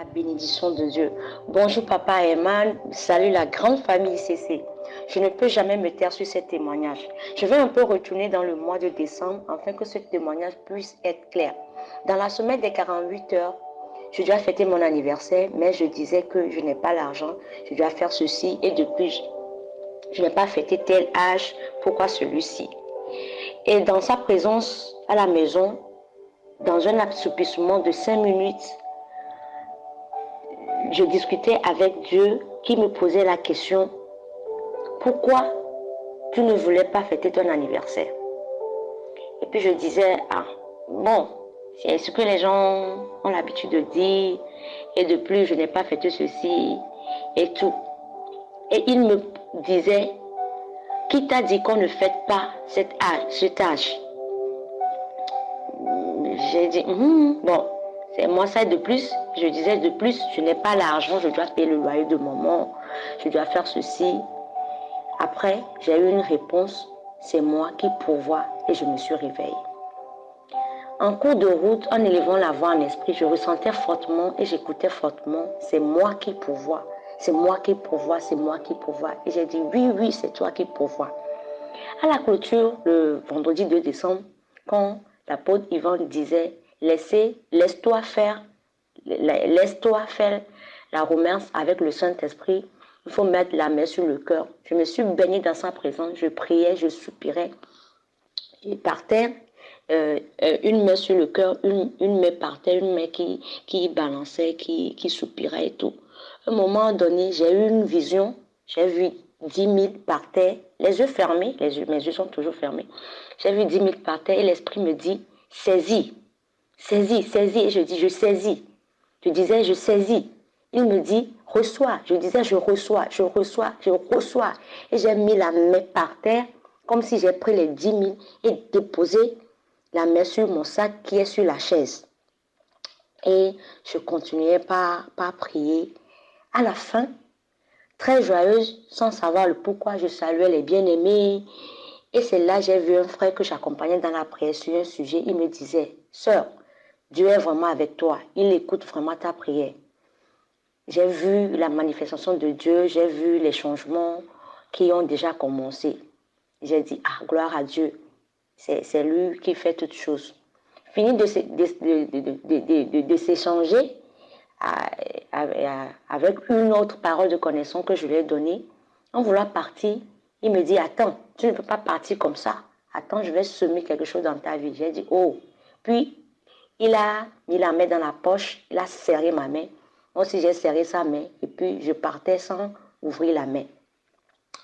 La bénédiction de Dieu. Bonjour papa Herman, salut la grande famille CC. Je ne peux jamais me taire sur ce témoignage. Je vais un peu retourner dans le mois de décembre afin que ce témoignage puisse être clair. Dans la semaine des 48 heures, je dois fêter mon anniversaire, mais je disais que je n'ai pas l'argent, je dois faire ceci et depuis, je n'ai pas fêté tel âge, pourquoi celui-ci? Et dans sa présence à la maison, dans un assoupissement de 5 minutes, je discutais avec Dieu qui me posait la question, pourquoi tu ne voulais pas fêter ton anniversaire? Et puis je disais, ah, bon, c'est ce que les gens ont l'habitude de dire, et de plus, je n'ai pas fêté ceci, et tout. Et il me disait, qui t'a dit qu'on ne fête pas cet âge? J'ai dit, bon, c'est moi ça de plus. Je disais de plus, je n'ai pas l'argent, je dois payer le loyer de maman, je dois faire ceci. Après, j'ai eu une réponse, c'est moi qui pourvois et je me suis réveillée. En cours de route, en élevant la voix en esprit, je ressentais fortement et j'écoutais fortement, c'est moi qui pourvois, c'est moi qui pourvois, c'est moi qui pourvois. Et j'ai dit, oui, c'est toi qui pourvois. À la clôture, le vendredi 2 décembre, quand l'apôtre Yvonne disait, laisse-toi faire la romance avec le Saint-Esprit, il faut mettre la main sur le cœur. Je me suis baignée dans sa présence, je priais, je soupirais. Et par terre, une main sur le cœur, une main par terre, une main qui balançait, qui soupirait et tout. À un moment donné, j'ai eu une vision, j'ai vu 10 000 par terre, les yeux fermés, mes yeux sont toujours fermés. J'ai vu 10 000 par terre et l'esprit me dit, saisis, et je dis, je saisis. Je disais, je saisis. Il me dit, reçois. Je disais, je reçois. Et j'ai mis la main par terre, comme si j'ai pris les 10 000 et déposé la main sur mon sac qui est sur la chaise. Et je continuais par prier. À la fin, très joyeuse, sans savoir le pourquoi, je saluais les bien-aimés. Et c'est là que j'ai vu un frère que j'accompagnais dans la prière sur un sujet. Il me disait, sœur, Dieu est vraiment avec toi. Il écoute vraiment ta prière. J'ai vu la manifestation de Dieu, j'ai vu les changements qui ont déjà commencé. J'ai dit, ah, gloire à Dieu, c'est lui qui fait toutes choses. Fini de s'échanger avec une autre parole de connaissance que je lui ai donnée. En voulant partir, il me dit, attends, tu ne peux pas partir comme ça. Attends, je vais semer quelque chose dans ta vie. J'ai dit, oh. Puis, il a mis la main dans la poche, il a serré ma main. Moi aussi, j'ai serré sa main et puis je partais sans ouvrir la main.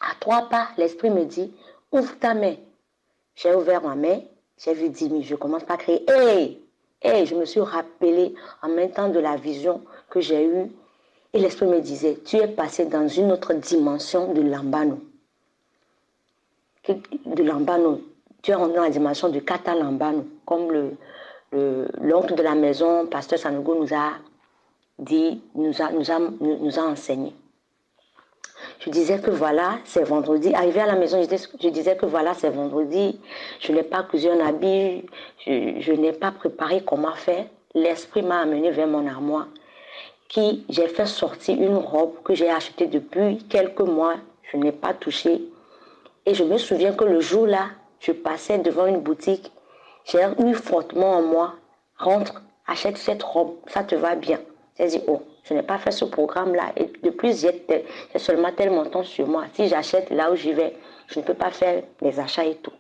À 3 pas, l'esprit me dit, ouvre ta main. J'ai ouvert ma main, j'ai vu 10 000, je commence par crier, hey, je me suis rappelé en même temps de la vision que j'ai eue. Et l'esprit me disait, tu es passé dans une autre dimension de Lambano. Tu es rentré dans la dimension de Kata Lambano, comme l'oncle de la maison, pasteur Sanogo nous a dit, nous a enseigné. Je disais que voilà, c'est vendredi. Arrivé à la maison, je disais que voilà, c'est vendredi. Je n'ai pas cousu un habit. Je n'ai pas préparé comment faire. L'esprit m'a amené vers mon armoire. J'ai fait sortir une robe que j'ai achetée depuis quelques mois. Je n'ai pas touché. Et je me souviens que le jour-là, je passais devant une boutique. J'ai eu fortement en moi. Rentre, achète cette robe. Ça te va bien. J'ai dit, oh, je n'ai pas fait ce programme-là. Et de plus, j'ai seulement tel montant sur moi. Si j'achète là où j'y vais, je ne peux pas faire les achats et tout.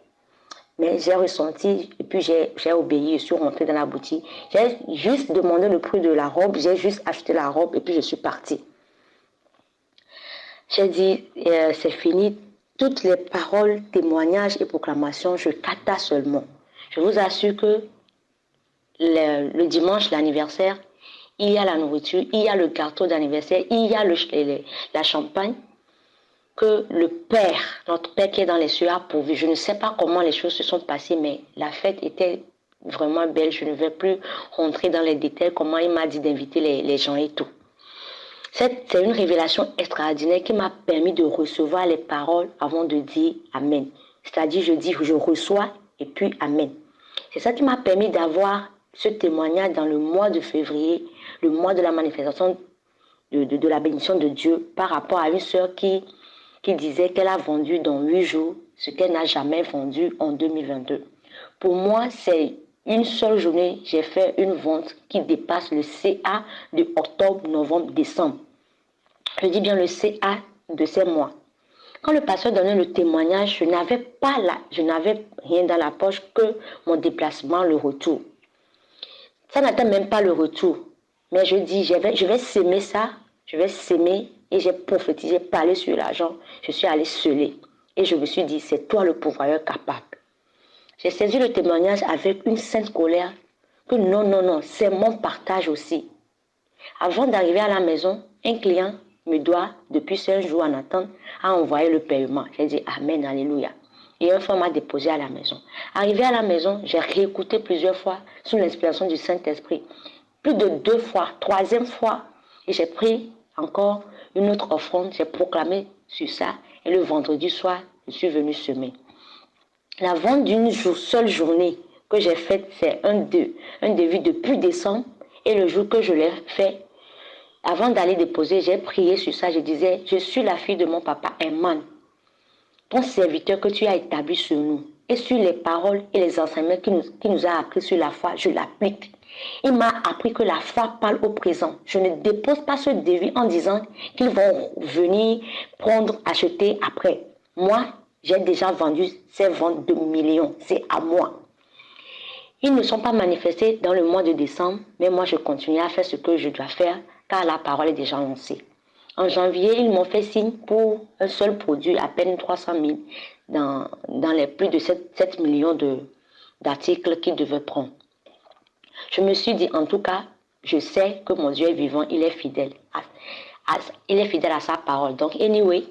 Mais j'ai ressenti, et puis j'ai obéi, je suis rentrée dans la boutique. J'ai juste demandé le prix de la robe, j'ai juste acheté la robe et puis je suis partie. J'ai dit, c'est fini. Toutes les paroles, témoignages et proclamations, je cata seulement. Je vous assure que le dimanche, l'anniversaire, il y a la nourriture, il y a le gâteau d'anniversaire, il y a la champagne que le Père, notre Père qui est dans les cieux, a pourvu. Je ne sais pas comment les choses se sont passées, mais la fête était vraiment belle. Je ne vais plus rentrer dans les détails, comment il m'a dit d'inviter les gens et tout. C'est une révélation extraordinaire qui m'a permis de recevoir les paroles avant de dire Amen. C'est-à-dire, je dis, je reçois et puis Amen. C'est ça qui m'a permis d'avoir ce témoignage dans le mois de février le mois de la manifestation de la bénédiction de Dieu par rapport à une sœur qui disait qu'elle a vendu dans 8 jours ce qu'elle n'a jamais vendu en 2022. Pour moi, c'est une seule journée, j'ai fait une vente qui dépasse le CA de octobre, novembre, décembre. Je dis bien le CA de ces mois. Quand le pasteur donnait le témoignage, je n'avais rien dans la poche que mon déplacement, le retour. Ça n'atteint même pas le retour. Mais je dis, je vais s'aimer ça, je vais s'aimer et j'ai prophétisé, parlé sur l'argent. Je suis allée sceller. Et je me suis dit, c'est toi le pourvoyeur capable. J'ai saisi le témoignage avec une sainte colère que non, c'est mon partage aussi. Avant d'arriver à la maison, un client me doit, depuis 5 jours en attente, à envoyer le paiement. J'ai dit Amen, Alléluia. Et un fois m'a déposé à la maison. Arrivé à la maison, j'ai réécouté plusieurs fois sous l'inspiration du Saint-Esprit. Plus de 2 fois, 3e fois, et j'ai pris encore une autre offrande, j'ai proclamé sur ça, et le vendredi soir, je suis venue semer. La vente d'une seule journée que j'ai faite, c'est un devis depuis décembre, et le jour que je l'ai fait, avant d'aller déposer, j'ai prié sur ça, je disais, je suis la fille de mon papa Herman, ton serviteur que tu as établi sur nous, et sur les paroles et les enseignements qu'il nous a appris sur la foi, je l'applique. Il m'a appris que la foi parle au présent. Je ne dépose pas ce devis en disant qu'ils vont venir prendre, acheter après. Moi, j'ai déjà vendu ces ventes de millions. C'est à moi. Ils ne sont pas manifestés dans le mois de décembre, mais moi, je continue à faire ce que je dois faire car la parole est déjà lancée. En janvier, ils m'ont fait signe pour un seul produit, à peine 300 000, dans les plus de 7 millions d'articles qu'ils devaient prendre. Je me suis dit, en tout cas, je sais que mon Dieu est vivant, il est fidèle. Il est fidèle à sa parole. Donc, anyway,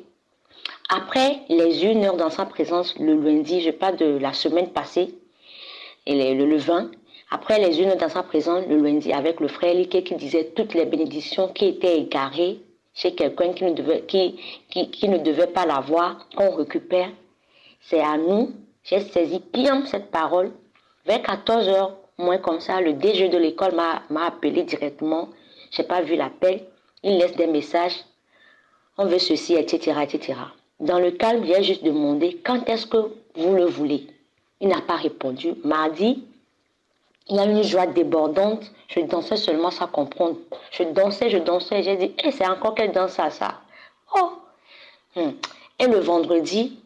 après les 1 heure dans sa présence, le lundi, je parle de la semaine passée, et le 20, après les 1 heure dans sa présence, le lundi, avec le frère Liké qui disait toutes les bénédictions qui étaient égarées chez quelqu'un qui ne devait pas l'avoir, qu'on récupère, c'est à nous. J'ai saisi bien cette parole. Vers 14 heures, moins comme ça, le DG de l'école m'a appelé directement. Je n'ai pas vu l'appel. Il laisse des messages. On veut ceci, etc., etc. Dans le calme, j'ai juste demandé quand est-ce que vous le voulez. Il n'a pas répondu. Mardi, il y a une joie débordante. Je dansais seulement sans comprendre. Je dansais. J'ai dit, c'est encore quelle danse ça? Oh! Et le vendredi,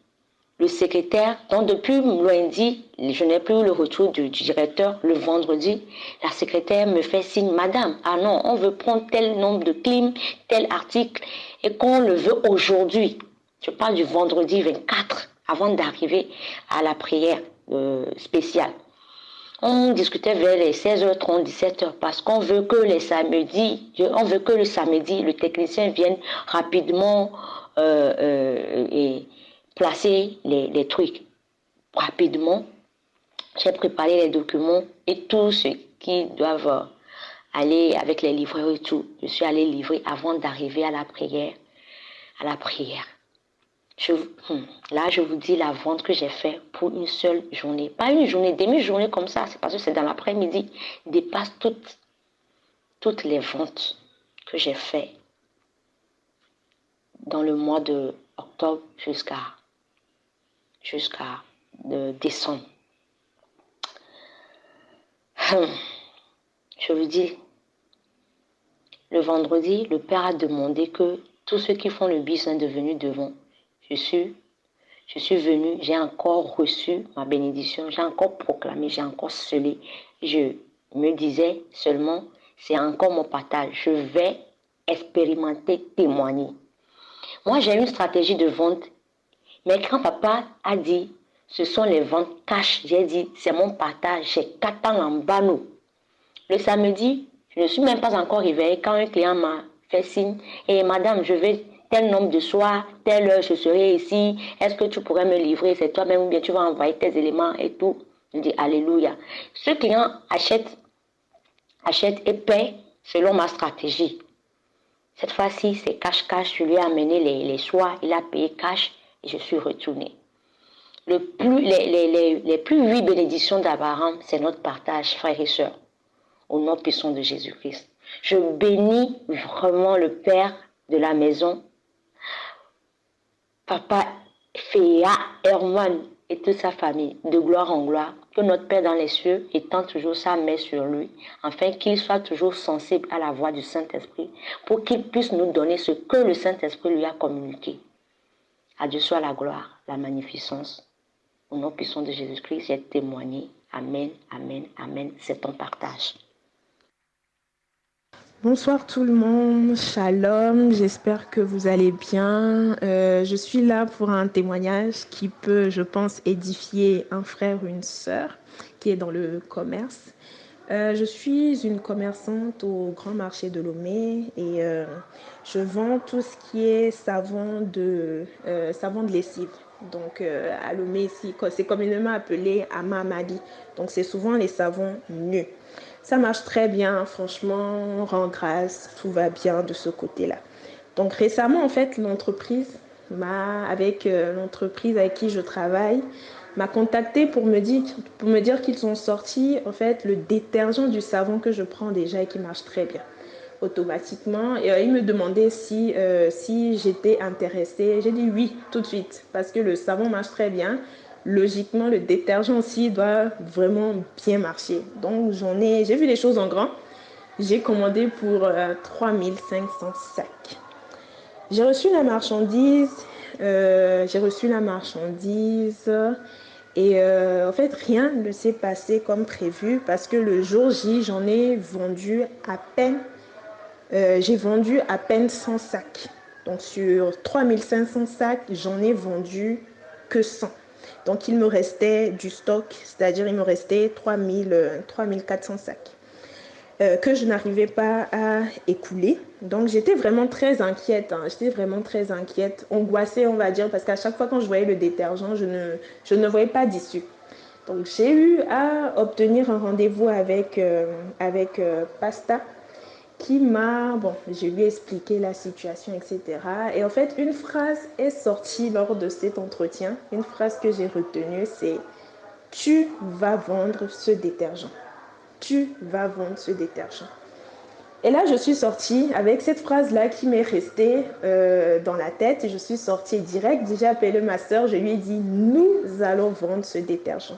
le secrétaire, donc depuis lundi, je n'ai plus eu le retour du directeur. Le vendredi, la secrétaire me fait signe, madame, ah non, on veut prendre tel nombre de clims, tel article, et qu'on le veut aujourd'hui. Je parle du vendredi 24, avant d'arriver à la prière spéciale. On discutait vers les 16h30, 17h, parce qu'on veut que le samedi, le technicien vienne rapidement et placer les trucs rapidement. J'ai préparé les documents et tout ce qui doivent aller avec les livreurs et tout. Je suis allée livrer avant d'arriver à la prière. Là, je vous dis la vente que j'ai faite pour une seule journée. Pas une journée, demi-journée comme ça. C'est parce que c'est dans l'après-midi. Dépasse toutes les ventes que j'ai faites dans le mois de octobre jusqu'à décembre. Je vous dis, le vendredi, le Père a demandé que tous ceux qui font le business de venir devant, je suis venue, j'ai encore reçu ma bénédiction, j'ai encore proclamé, j'ai encore scellé. Je me disais seulement, c'est encore mon partage. Je vais expérimenter, témoigner. Moi, j'ai une stratégie de vente. Mais quand papa a dit, ce sont les ventes cash, j'ai dit, c'est mon partage, j'ai 4 ans en bas nous. Le samedi, je ne suis même pas encore réveillée quand un client m'a fait signe. Et madame, je vais tel nombre de soirs, telle heure, je serai ici. Est-ce que tu pourrais me livrer? C'est toi-même ou bien tu vas envoyer tes éléments et tout. Je dis Alléluia. Ce client achète et paie selon ma stratégie. Cette fois-ci, c'est cash. Je lui ai amené les soirs, il a payé cash et je suis retournée. Les plus 8 bénédictions d'Abraham, c'est notre partage, frères et sœurs, au nom puissant de Jésus-Christ. Je bénis vraiment le père de la maison, Papa Féa, Herman et toute sa famille, de gloire en gloire, que notre Père dans les cieux étend toujours sa main sur lui, afin qu'il soit toujours sensible à la voix du Saint-Esprit, pour qu'il puisse nous donner ce que le Saint-Esprit lui a communiqué. À Dieu soit la gloire, la magnificence. Au nom puissant de Jésus-Christ, j'ai témoigné. Amen, amen, amen. C'est ton partage. Bonsoir tout le monde, shalom, j'espère que vous allez bien. Je suis là pour un témoignage qui peut, je pense, édifier un frère ou une sœur qui est dans le commerce. Je suis une commerçante au grand marché de Lomé et je vends tout ce qui est savon de lessive. Donc à Lomé ici, c'est communément appelé Amamadi. Donc c'est souvent les savons nus. Ça marche très bien, franchement, on rend grâce, tout va bien de ce côté-là. Donc récemment, en fait, l'entreprise avec qui je travaille, m'a contacté pour me dire qu'ils ont sorti en fait le détergent du savon que je prends déjà et qui marche très bien automatiquement. Et ils me demandaient si j'étais intéressée. J'ai dit oui tout de suite parce que le savon marche très bien. Logiquement, le détergent aussi doit vraiment bien marcher. Donc j'ai vu les choses en grand. J'ai commandé pour 3500 sacs. J'ai reçu la marchandise. Et en fait, rien ne s'est passé comme prévu parce que le jour J, j'ai vendu à peine 100 sacs. Donc sur 3500 sacs, j'en ai vendu que 100. Donc il me restait du stock, c'est-à-dire il me restait 3400 sacs. Que je n'arrivais pas à écouler. Donc, j'étais vraiment très inquiète. Angoissée, on va dire, parce qu'à chaque fois quand je voyais le détergent, je ne voyais pas d'issue. Donc, j'ai eu à obtenir un rendez-vous avec Pasta je lui ai expliqué la situation, etc. Et en fait, une phrase est sortie lors de cet entretien. Une phrase que j'ai retenue, c'est « Tu vas vendre ce détergent. » Tu vas vendre ce détergent. Et là, je suis sortie avec cette phrase-là qui m'est restée dans la tête. Et je suis sortie direct. J'ai appelé ma soeur. Je lui ai dit, nous allons vendre ce détergent.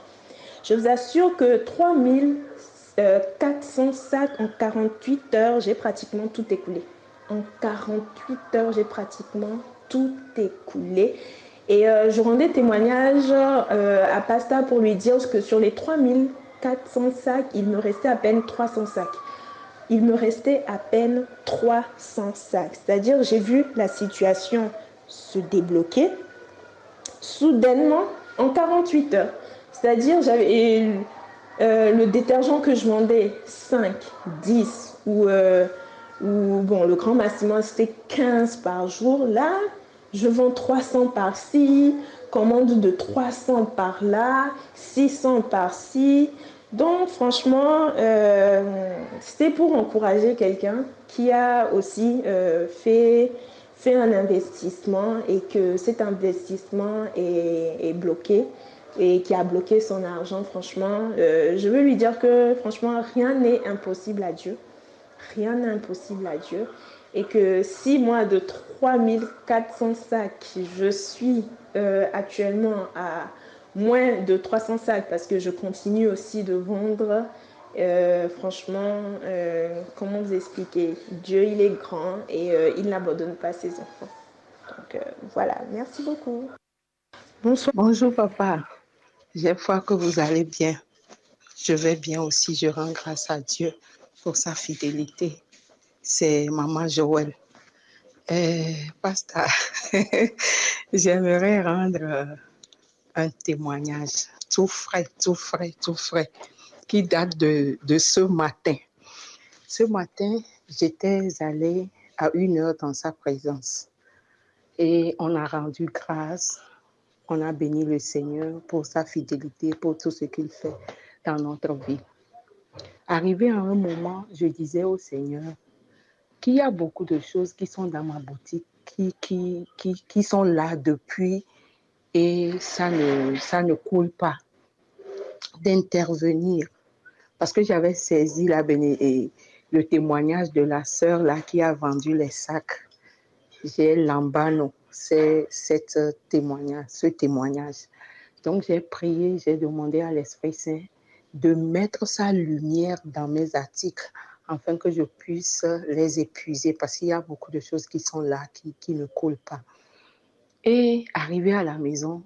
Je vous assure que 3400 sacs en 48 heures, j'ai pratiquement tout écoulé. En 48 heures, j'ai pratiquement tout écoulé. Et je rendais témoignage à Pasta pour lui dire que sur les 3400 sacs, il me restait à peine 300 sacs. Il me restait à peine 300 sacs. C'est-à-dire, j'ai vu la situation se débloquer soudainement en 48 heures. C'est-à-dire, j'avais le détergent que je vendais 5, 10 ou le grand maximum c'était 15 par jour. Là, je vends 300 par-ci, commande de 300 par-là, 600 par-ci. Donc, franchement, c'était pour encourager quelqu'un qui a aussi fait un investissement et que cet investissement est bloqué et qui a bloqué son argent. Franchement, je veux lui dire que franchement, rien n'est impossible à Dieu. Rien n'est impossible à Dieu. Et que si moi, de 3400 sacs, je suis actuellement à moins de 300 sacs parce que je continue aussi de vendre, franchement, comment vous expliquer? Dieu, il est grand et il n'abandonne pas ses enfants. Donc voilà, merci beaucoup. Bonsoir. Bonjour papa, j'espère que vous allez bien. Je vais bien aussi, je rends grâce à Dieu pour sa fidélité. C'est maman Joël. Pasteur, j'aimerais rendre un témoignage tout frais, qui date de ce matin. Ce matin, j'étais allée à 1h dans sa présence et on a rendu grâce. On a béni le Seigneur pour sa fidélité, pour tout ce qu'il fait dans notre vie. Arrivé à un moment, je disais au Seigneur qu'il y a beaucoup de choses qui sont dans ma boutique, qui sont là depuis et ça ne coule pas. D'intervenir. Parce que j'avais saisi le le témoignage de la sœur là qui a vendu les sacs. J'ai l'ambano, c'est ce témoignage. Donc j'ai prié, j'ai demandé à l'Esprit Saint de mettre sa lumière dans mes articles afin que je puisse les épuiser parce qu'il y a beaucoup de choses qui sont là, qui ne coulent pas. Et arrivé à la maison,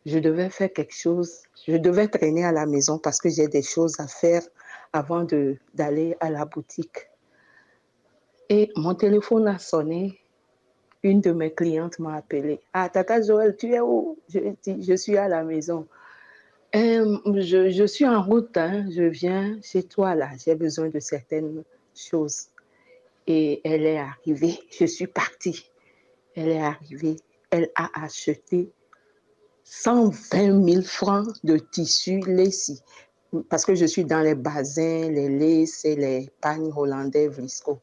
je devais faire quelque chose. Je devais traîner à la maison parce que j'ai des choses à faire avant d'aller à la boutique. Et mon téléphone a sonné. Une de mes clientes m'a appelé. « Ah, Tata Joël, tu es où ?» Je dis « Je suis à la maison. » Je suis en route, hein, je viens chez toi là, j'ai besoin de certaines choses. Et elle est arrivée, je suis partie. Elle est arrivée, elle a acheté 120 000 francs de tissu lacy. Parce que je suis dans les basins, les laces et les pagnes hollandais Vlisco.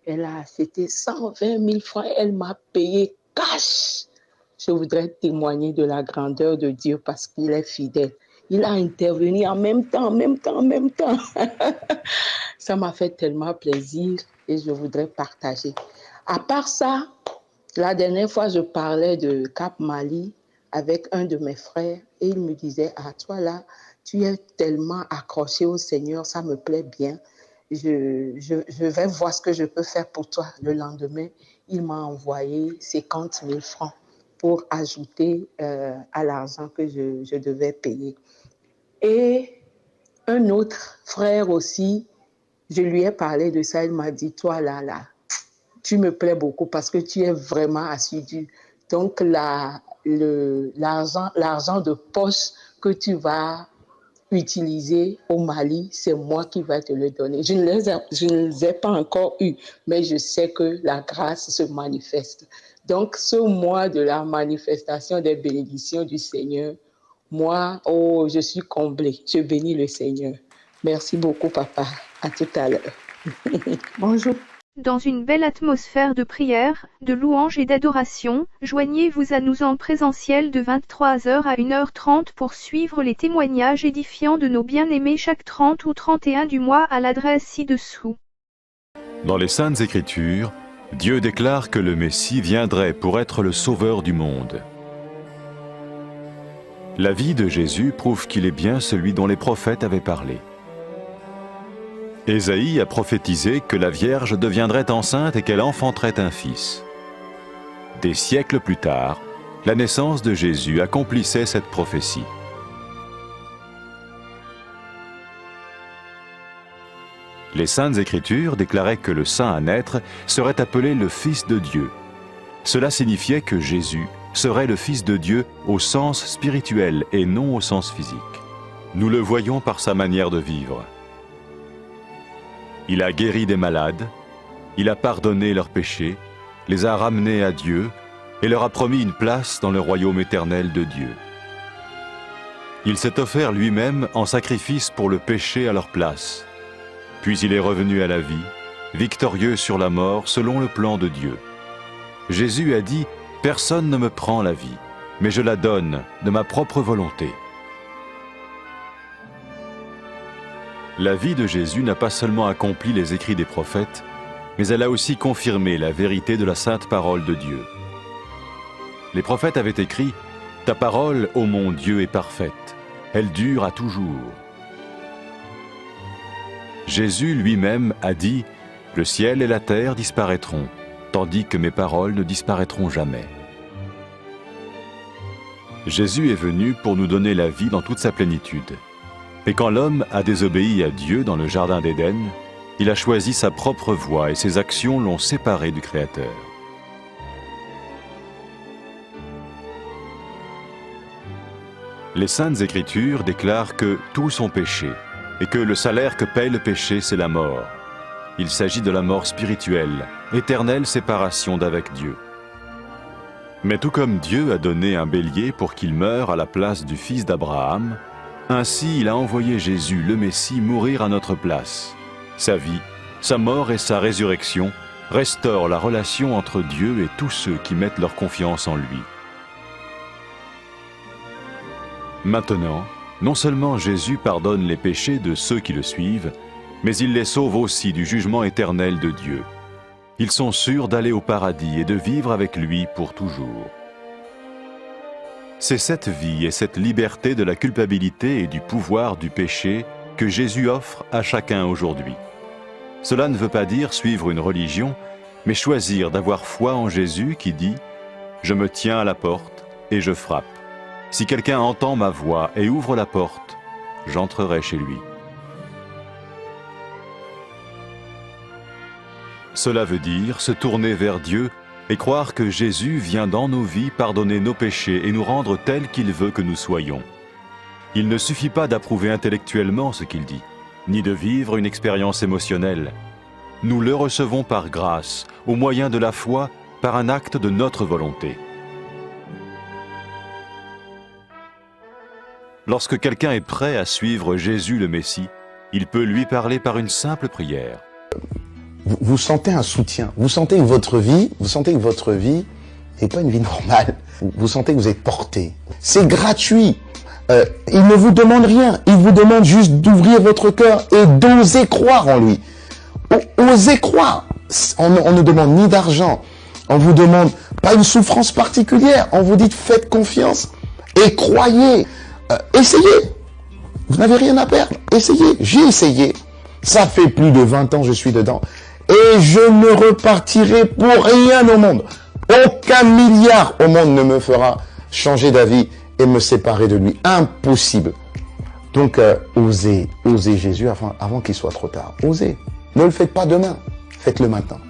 Elle a acheté 120 000 francs, elle m'a payé cash. Je voudrais témoigner de la grandeur de Dieu parce qu'il est fidèle. Il a intervenu en même temps. Ça m'a fait tellement plaisir et je voudrais partager. À part ça, la dernière fois, je parlais de Cap Mali avec un de mes frères et il me disait « Ah, toi là, tu es tellement accroché au Seigneur, ça me plaît bien. Je vais voir ce que je peux faire pour toi. » Le lendemain, il m'a envoyé 50 000 francs pour ajouter à l'argent que je devais payer. Et un autre frère aussi, je lui ai parlé de ça, il m'a dit, toi là, tu me plais beaucoup parce que tu es vraiment assidu. Donc l'argent de poche que tu vas utiliser au Mali, c'est moi qui vais te le donner. Je ne les ai pas encore eus, mais je sais que la grâce se manifeste. Donc ce mois de la manifestation des bénédictions du Seigneur, moi, je suis comblée. Je bénis le Seigneur. Merci beaucoup, papa. À tout à l'heure. Bonjour. Dans une belle atmosphère de prière, de louange et d'adoration, joignez-vous à nous en présentiel de 23h à 1h30 pour suivre les témoignages édifiants de nos bien-aimés chaque 30 ou 31 du mois à l'adresse ci-dessous. Dans les Saintes Écritures, Dieu déclare que le Messie viendrait pour être le sauveur du monde. La vie de Jésus prouve qu'il est bien celui dont les prophètes avaient parlé. Ésaïe a prophétisé que la Vierge deviendrait enceinte et qu'elle enfanterait un fils. Des siècles plus tard, la naissance de Jésus accomplissait cette prophétie. Les Saintes Écritures déclaraient que le saint à naître serait appelé le Fils de Dieu. Cela signifiait que Jésus serait le Fils de Dieu au sens spirituel et non au sens physique. Nous le voyons par sa manière de vivre. Il a guéri des malades, il a pardonné leurs péchés, les a ramenés à Dieu et leur a promis une place dans le royaume éternel de Dieu. Il s'est offert lui-même en sacrifice pour le péché à leur place. Puis il est revenu à la vie, victorieux sur la mort selon le plan de Dieu. Jésus a dit « Personne ne me prend la vie, mais je la donne de ma propre volonté. » La vie de Jésus n'a pas seulement accompli les écrits des prophètes, mais elle a aussi confirmé la vérité de la sainte parole de Dieu. Les prophètes avaient écrit « Ta parole, ô mon Dieu, est parfaite, elle dure à toujours. » Jésus lui-même a dit « Le ciel et la terre disparaîtront, tandis que mes paroles ne disparaîtront jamais. » Jésus est venu pour nous donner la vie dans toute sa plénitude. Et quand l'homme a désobéi à Dieu dans le jardin d'Éden, il a choisi sa propre voie et ses actions l'ont séparé du Créateur. Les Saintes Écritures déclarent que tous sont péchés et que le salaire que paye le péché, c'est la mort. Il s'agit de la mort spirituelle, éternelle séparation d'avec Dieu. Mais tout comme Dieu a donné un bélier pour qu'il meure à la place du fils d'Abraham, ainsi il a envoyé Jésus, le Messie, mourir à notre place. Sa vie, sa mort et sa résurrection restaurent la relation entre Dieu et tous ceux qui mettent leur confiance en lui. Maintenant, non seulement Jésus pardonne les péchés de ceux qui le suivent, mais il les sauve aussi du jugement éternel de Dieu. Ils sont sûrs d'aller au paradis et de vivre avec lui pour toujours. C'est cette vie et cette liberté de la culpabilité et du pouvoir du péché que Jésus offre à chacun aujourd'hui. Cela ne veut pas dire suivre une religion, mais choisir d'avoir foi en Jésus qui dit « Je me tiens à la porte et je frappe. Si quelqu'un entend ma voix et ouvre la porte, j'entrerai chez lui. » Cela veut dire se tourner vers Dieu et croire que Jésus vient dans nos vies pardonner nos péchés et nous rendre tels qu'il veut que nous soyons. Il ne suffit pas d'approuver intellectuellement ce qu'il dit, ni de vivre une expérience émotionnelle. Nous le recevons par grâce, au moyen de la foi, par un acte de notre volonté. Lorsque quelqu'un est prêt à suivre Jésus le Messie, il peut lui parler par une simple prière. Vous sentez un soutien, vous sentez que votre vie n'est pas une vie normale. Vous sentez que vous êtes porté. C'est gratuit. Il ne vous demande rien. Il vous demande juste d'ouvrir votre cœur et d'oser croire en lui. Osez croire. On ne demande ni d'argent. On vous demande pas une souffrance particulière. On vous dit faites confiance et croyez. Essayez. Vous n'avez rien à perdre. Essayez. J'ai essayé. Ça fait plus de 20 ans que je suis dedans. Et je ne repartirai pour rien au monde. Aucun milliard au monde ne me fera changer d'avis et me séparer de lui. Impossible. Donc, osez Jésus avant qu'il soit trop tard. Osez. Ne le faites pas demain. Faites-le maintenant.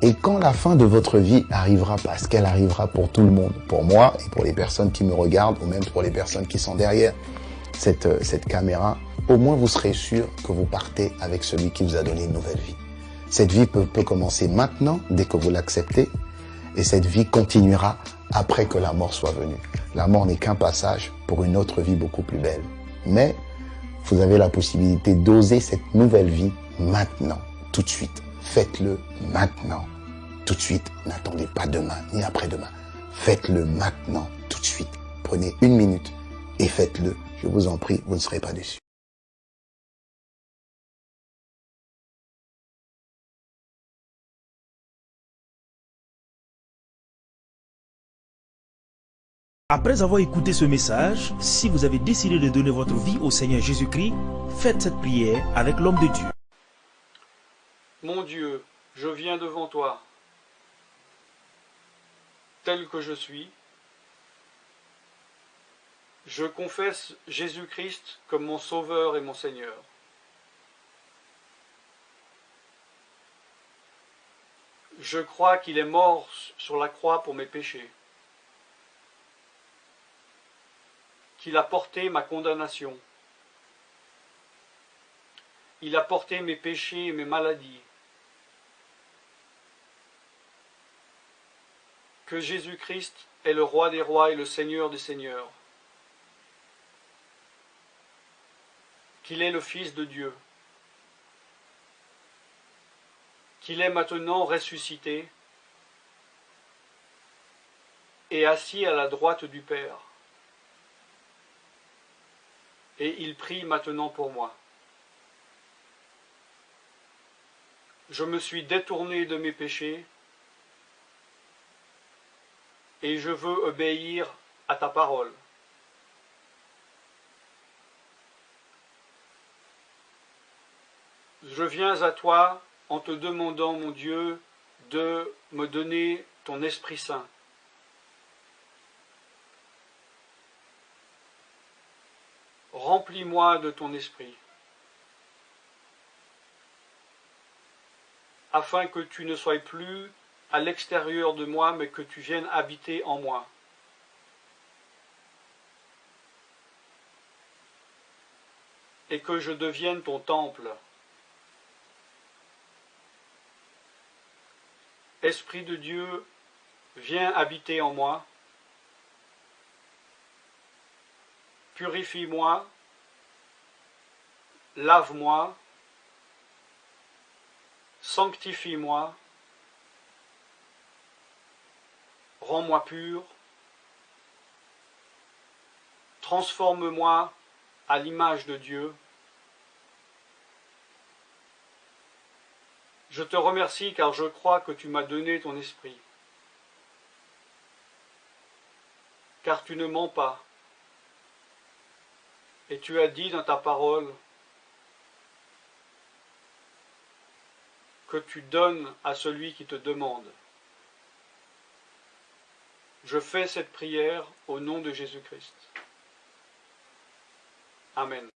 Et quand la fin de votre vie arrivera, parce qu'elle arrivera pour tout le monde, pour moi et pour les personnes qui me regardent, ou même pour les personnes qui sont derrière cette caméra, au moins vous serez sûr que vous partez avec celui qui vous a donné une nouvelle vie. Cette vie peut commencer maintenant, dès que vous l'acceptez, et cette vie continuera après que la mort soit venue. La mort n'est qu'un passage pour une autre vie beaucoup plus belle. Mais vous avez la possibilité d'oser cette nouvelle vie maintenant, tout de suite. Faites-le maintenant, tout de suite. N'attendez pas demain, ni après-demain. Faites-le maintenant, tout de suite. Prenez 1 minute et faites-le. Je vous en prie, vous ne serez pas déçus. Après avoir écouté ce message, si vous avez décidé de donner votre vie au Seigneur Jésus-Christ, faites cette prière avec l'homme de Dieu. Mon Dieu, je viens devant toi, tel que je suis. Je confesse Jésus-Christ comme mon Sauveur et mon Seigneur. Je crois qu'il est mort sur la croix pour mes péchés, qu'il a porté ma condamnation. Il a porté mes péchés et mes maladies. Que Jésus-Christ est le Roi des rois et le Seigneur des seigneurs. Qu'il est le Fils de Dieu. Qu'il est maintenant ressuscité et assis à la droite du Père. Et il prie maintenant pour moi. Je me suis détourné de mes péchés et je veux obéir à ta parole. Je viens à toi en te demandant, mon Dieu, de me donner ton Esprit Saint. Remplis-moi de ton esprit, afin que tu ne sois plus à l'extérieur de moi, mais que tu viennes habiter en moi. Et que je devienne ton temple. Esprit de Dieu, viens habiter en moi. Purifie-moi, lave-moi, sanctifie-moi, rends-moi pur, transforme-moi à l'image de Dieu, Je te remercie car je crois que tu m'as donné ton esprit. Car tu ne mens pas. Et tu as dit dans ta parole que tu donnes à celui qui te demande. Je fais cette prière au nom de Jésus-Christ. Amen.